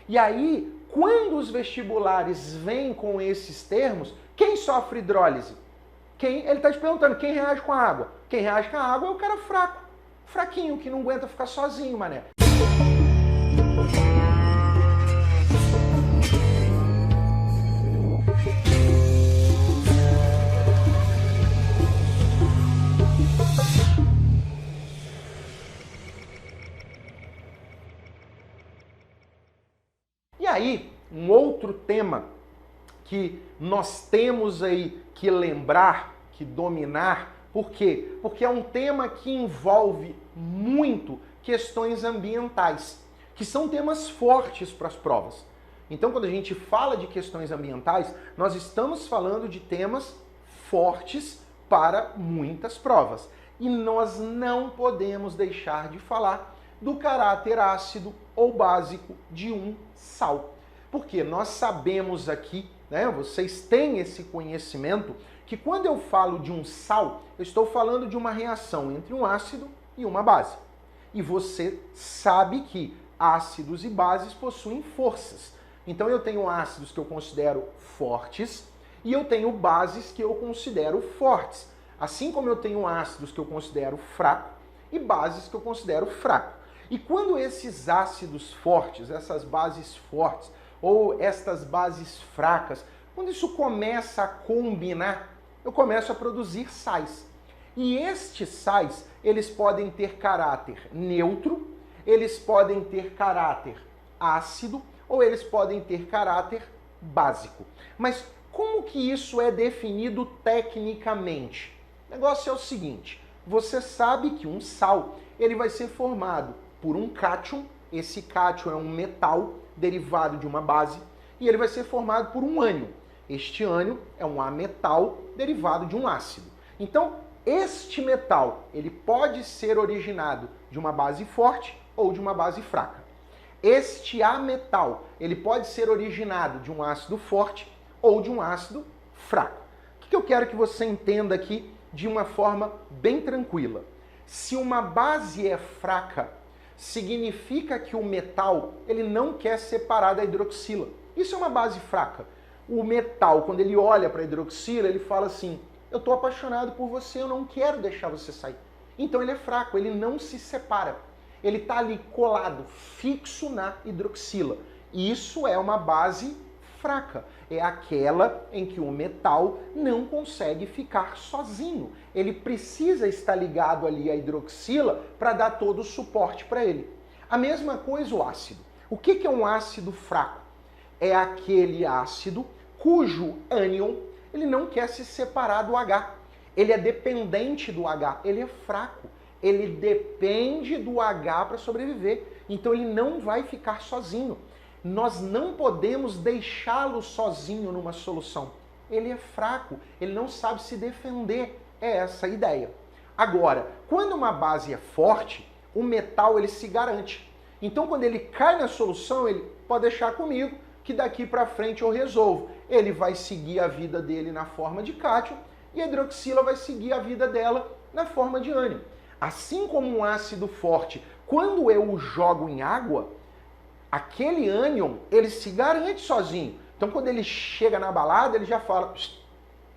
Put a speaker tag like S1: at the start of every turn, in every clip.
S1: E aí, quando os vestibulares vêm com esses termos, quem sofre hidrólise? Ele está te perguntando, quem reage com a água? Quem reage com a água é o cara fraco, fraquinho, que não aguenta ficar sozinho, mané. E aí, um outro tema que nós temos aí que lembrar, que dominar, por quê? Porque é um tema que envolve muito questões ambientais, que são temas fortes para as provas. Então, quando a gente fala de questões ambientais, nós estamos falando de temas fortes para muitas provas. E nós não podemos deixar de falar do caráter ácido ou básico de um sal. Porque nós sabemos aqui, né, vocês têm esse conhecimento, que quando eu falo de um sal, eu estou falando de uma reação entre um ácido e uma base. E você sabe que ácidos e bases possuem forças. Então eu tenho ácidos que eu considero fortes e eu tenho bases que eu considero fortes. Assim como eu tenho ácidos que eu considero fraco e bases que eu considero fraco. E quando esses ácidos fortes, essas bases fortes ou estas bases fracas, quando isso começa a combinar, eu começo a produzir sais. E estes sais, eles podem ter caráter neutro, eles podem ter caráter ácido ou eles podem ter caráter básico. Mas como que isso é definido tecnicamente? O negócio é o seguinte, você sabe que um sal, ele vai ser formado por um cátion, esse cátion é um metal derivado de uma base, e ele vai ser formado por um ânion. Este ânion é um ametal derivado de um ácido. Então, este metal, ele pode ser originado de uma base forte ou de uma base fraca. Este ametal, ele pode ser originado de um ácido forte ou de um ácido fraco. O que eu quero que você entenda aqui de uma forma bem tranquila? Se uma base é fraca, significa que o metal ele não quer separar da hidroxila. Isso é uma base fraca. O metal, quando ele olha para a hidroxila, ele fala assim, eu estou apaixonado por você, eu não quero deixar você sair. Então ele é fraco, ele não se separa. Ele está ali colado, fixo na hidroxila. Isso é uma base fraca. É aquela em que o metal não consegue ficar sozinho. Ele precisa estar ligado ali à hidroxila para dar todo o suporte para ele. A mesma coisa o ácido. O que é um ácido fraco? É aquele ácido cujo ânion ele não quer se separar do H. Ele é dependente do H, ele é fraco. Ele depende do H para sobreviver. Então ele não vai ficar sozinho. Nós não podemos deixá-lo sozinho numa solução. Ele é fraco, ele não sabe se defender. É essa a ideia. Agora, quando uma base é forte, o metal ele se garante. Então quando ele cai na solução, ele pode deixar comigo que daqui para frente eu resolvo. Ele vai seguir a vida dele na forma de cátion e a hidroxila vai seguir a vida dela na forma de ânion. Assim como um ácido forte, quando eu o jogo em água, aquele ânion, ele se garante sozinho. Então, quando ele chega na balada, ele já fala,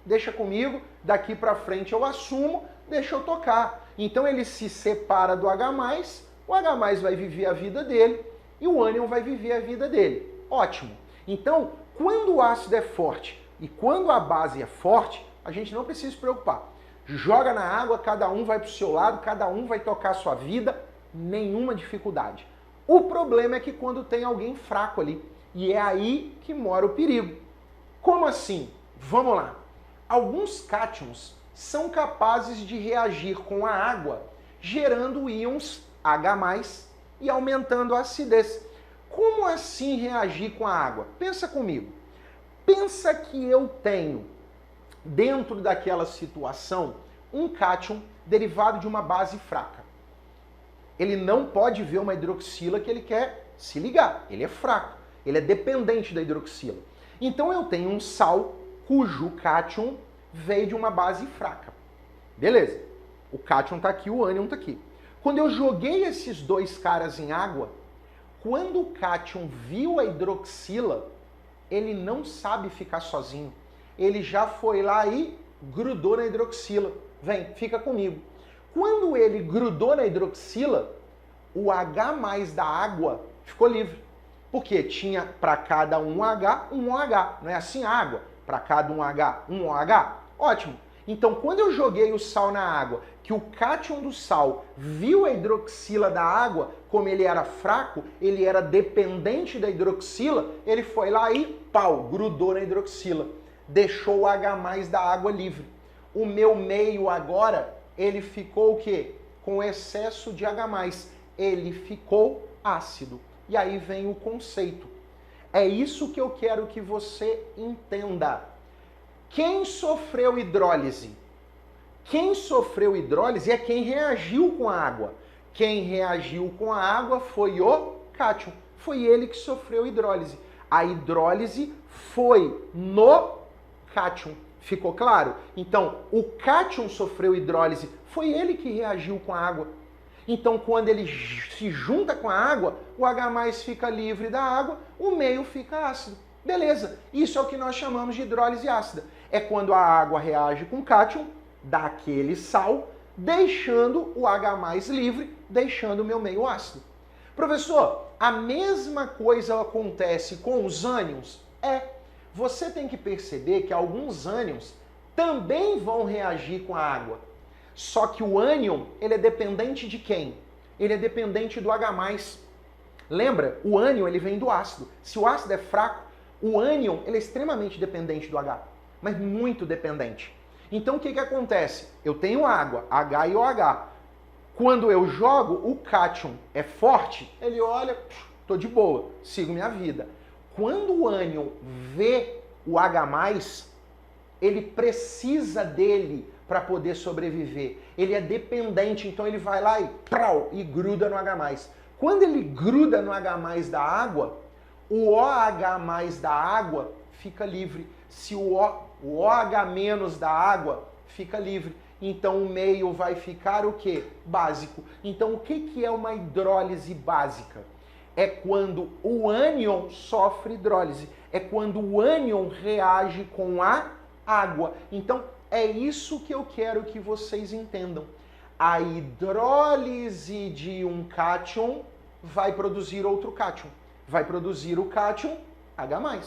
S1: deixa comigo, daqui para frente eu assumo, deixa eu tocar. Então, ele se separa do H+, o H+ vai viver a vida dele e o ânion vai viver a vida dele. Ótimo. Então, quando o ácido é forte e quando a base é forte, a gente não precisa se preocupar. Joga na água, cada um vai para o seu lado, cada um vai tocar a sua vida, nenhuma dificuldade. O problema é que quando tem alguém fraco ali, e é aí que mora o perigo. Como assim? Vamos lá. Alguns cátions são capazes de reagir com a água, gerando íons H+, e aumentando a acidez. Como assim reagir com a água? Pensa comigo. Pensa que eu tenho, dentro daquela situação, um cátion derivado de uma base fraca. Ele não pode ver uma hidroxila que ele quer se ligar. Ele é fraco. Ele é dependente da hidroxila. Então eu tenho um sal cujo cátion veio de uma base fraca. Beleza. O cátion está aqui, o ânion está aqui. Quando eu joguei esses dois caras em água, Quando o cátion viu a hidroxila, ele não sabe ficar sozinho. Ele já foi lá e grudou na hidroxila. Vem, fica comigo. Quando ele grudou na hidroxila, o H+ da água ficou livre. Porque tinha para cada um H, um OH. Não é assim a água? Para cada um H, um OH? Ótimo. Então, quando eu joguei o sal na água, que o cátion do sal viu a hidroxila da água, como ele era fraco, ele era dependente da hidroxila, ele foi lá e, pau, grudou na hidroxila. Deixou o H+ da água livre. O meu meio agora, ele ficou o quê? Com excesso de H+. Ele ficou ácido. E aí vem o conceito. É isso que eu quero que você entenda. Quem sofreu hidrólise? Quem sofreu hidrólise é quem reagiu com a água. Quem reagiu com a água foi o cátion. Foi ele que sofreu hidrólise. A hidrólise foi no cátion. Ficou claro? Então, o cátion sofreu hidrólise. Foi ele que reagiu com a água. Então, quando ele se junta com a água, o H+ fica livre da água, o meio fica ácido. Beleza, isso é o que nós chamamos de hidrólise ácida. É quando a água reage com cátion, dá aquele sal, deixando o H+ livre, deixando o meu meio ácido. Professor, a mesma coisa acontece com os ânions? Você tem que perceber que alguns ânions também vão reagir com a água. Só que o ânion, ele é dependente de quem? Ele é dependente do H+. Lembra? O ânion, ele vem do ácido. Se o ácido é fraco, o ânion, ele é extremamente dependente do H. Mas muito dependente. Então, o que acontece? Eu tenho água, H e OH. Quando eu jogo, o cátion é forte, ele olha, tô de boa, sigo minha vida. Quando o ânion vê o H+, ele precisa dele para poder sobreviver. Ele é dependente, então ele vai lá e gruda no H+. Quando ele gruda no H+ da água, o OH+ da água fica livre. Se o OH- da água fica livre, então o meio vai ficar o quê? Básico. Então o que é uma hidrólise básica? É quando o ânion sofre hidrólise. É quando o ânion reage com a água. Então, é isso que eu quero que vocês entendam. A hidrólise de um cátion vai produzir outro cátion. Vai produzir o cátion H+.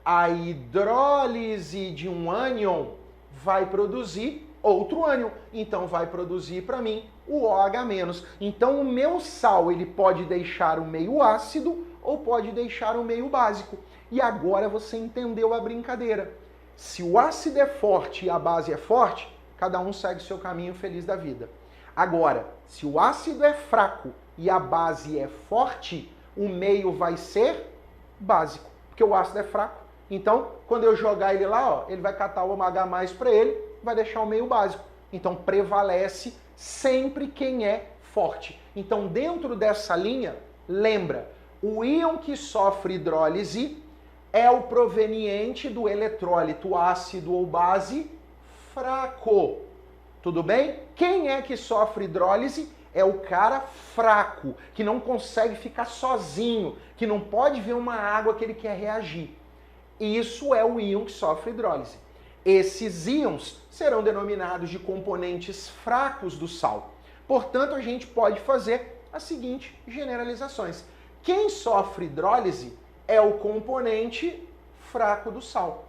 S1: A hidrólise de um ânion vai produzir outro ânion. Então vai produzir para mim o OH-. Então o meu sal, ele pode deixar o meio ácido ou pode deixar o meio básico. E agora você entendeu a brincadeira. Se o ácido é forte e a base é forte, cada um segue o seu caminho feliz da vida. Agora, se o ácido é fraco e a base é forte, o meio vai ser básico, porque o ácido é fraco. Então, quando eu jogar ele lá, ó, ele vai catar o H+ para ele, vai deixar o meio básico. Então, prevalece sempre quem é forte. Então, dentro dessa linha, lembra, o íon que sofre hidrólise é o proveniente do eletrólito ácido ou base fraco. Tudo bem? Quem é que sofre hidrólise? É o cara fraco, que não consegue ficar sozinho, que não pode ver uma água que ele quer reagir. Isso é o íon que sofre hidrólise. Esses íons serão denominados de componentes fracos do sal. Portanto, a gente pode fazer as seguintes generalizações. Quem sofre hidrólise é o componente fraco do sal.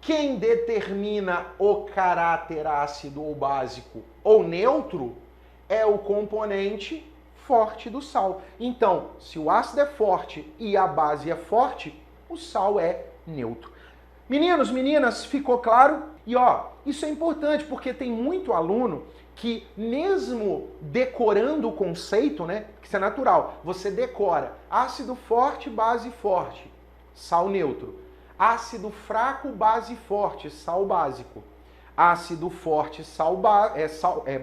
S1: Quem determina o caráter ácido ou básico ou neutro é o componente forte do sal. Então, se o ácido é forte e a base é forte, o sal é neutro. Meninos, meninas, ficou claro? E ó, isso é importante porque tem muito aluno que mesmo decorando o conceito, né, que isso é natural, você decora ácido forte, base forte, sal neutro. Ácido fraco, base forte, sal básico. Ácido forte,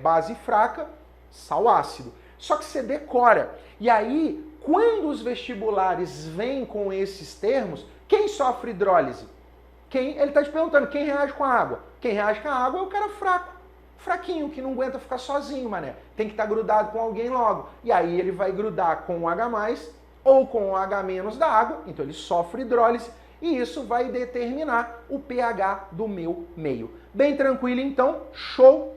S1: base fraca, sal ácido. Só que você decora. E aí, quando os vestibulares vêm com esses termos, quem sofre hidrólise? Ele está te perguntando, quem reage com a água? Quem reage com a água é o cara fraco. Fraquinho, que não aguenta ficar sozinho, mané. Tem que estar grudado com alguém logo. E aí ele vai grudar com o H+, ou com o H- da água, então ele sofre hidrólise, e isso vai determinar o pH do meu meio. Bem tranquilo então, show!